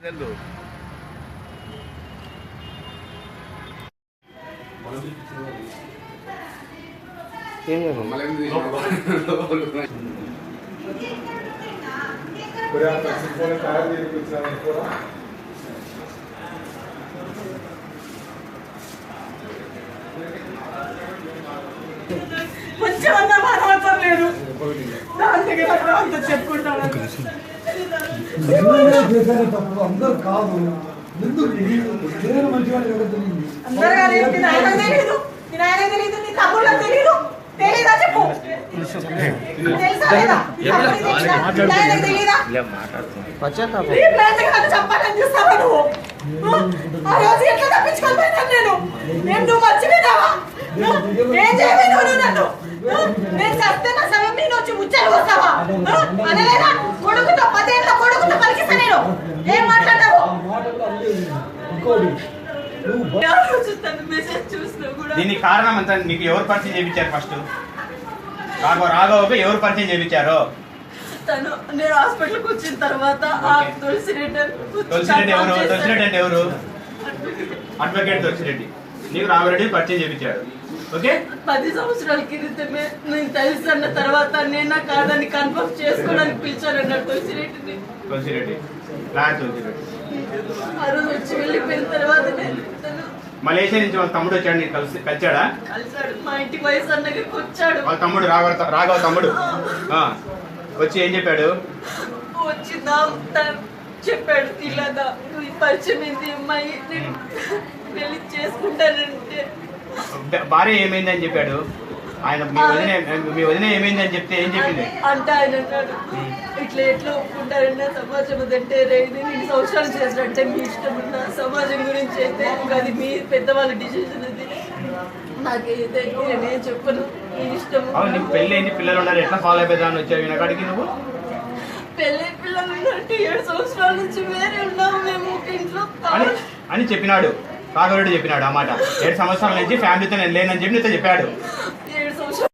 కొంచెం మానవతం లేదు. దాని దగ్గర అంత చెప్పుకుంటాను. అందరూ కాదు అందరూ తెలియదు, నీ నాయన తెలియదు, నీ తమ్ముళ్ళకి తెలియదు. తెలీదా చెప్పు, తెలుసా లేదా? చంపాలని చూస్తావా నువ్వు? ఆ రోజు ఎట్లా తప్పించుకోలేను నేను నువ్వు మర్చిపోయినావా? ఏం చేయలేదు నన్ను? నేను చస్తే నా సమయం నేను వచ్చి ముచ్చలు వస్తావా అనలేదా? కొడుకుతో 10 ఏళ్ళ కొడుకుతో పలికిస్తా నేను. ఏం మాట్లాడావు? దీనికి కారణం అంతా మీకు ఎవరు పరిచయం చేయించారు? ఫస్ట్ రాఘవకు ఎవరు పరిచయం చేయించారు? తను నేను హాస్పిటల్కి వచ్చిన తర్వాత తులసిరెడ్డి ఎవరు? తులసిరెడ్డి అంటే ఎవరు? అడ్వకేట్ తులసిరెడ్డి నీకు రాఘవరెడ్డి పరిచయం చేయించాడు. ఓకే, 10 సంవత్సరాల క్రితమే నేను తెలుసు అన్న తర్వాత నేను కాదని కన్ఫర్మ్ చేసుకోవడానికి పిలిచానన్నాడు తులసిరెడ్డిని. తులసిరెడ్డి ఆ రోజు వచ్చి వెళ్ళిపోయిన తర్వాత మలేషియా నుంచి వాళ్ళ తమ్ముడు వచ్చాడు, నేను కలిసాడా? కలిసాడు, మా ఇంటికి వయసు అన్నకి వచ్చాడు. వాళ్ళ తమ్ముడు రాఘవ తమ్ముడు వచ్చి ఏం చెప్పాడు? వచ్చిందా చెప్పాడు, ఇలాగా నువ్వు పరిచయం ఏంటి అమ్మాయి, నేను పెళ్లి చేసుకుంటానంటే. భార్య ఏమైందని చెప్పాడు ఆయన? మీ వదిన ఏమైందని చెప్తే ఏం చెప్పింది అంటే ఆయన అన్నాడు, ఎట్లా ఒప్పుకుంటారన్నా సమాజం అదంటే రైతు 2 సంవత్సరాలు చేసినట్టే మీ ఇష్టం ఉన్న సమాజం గురించి అయితే అది మీ పెద్దవాళ్ళ డిసిషన్. అది నాకైతే నేనేం చెప్పను, మీ ఇష్టం. నీకు పెళ్ళి అయింది, పిల్లలు ఉన్నారు, ఎట్లా ఫాలో అయిపోతాను వచ్చావు ఈయనకాడికి నువ్వు? పెళ్ళి పిల్లలు ఉన్నట్టు 7 సంవత్సరాల నుంచి వేరే ఉన్నాము మేము ఇంట్లో అని చెప్పినాడు. రాఘవరెడ్డి చెప్పినాడు ఆ మాట. 7 సంవత్సరాల నుంచి ఫ్యామిలీతో నేను లేనని చెప్పి నీతో చెప్పాడు. 7 సంవత్సరాలు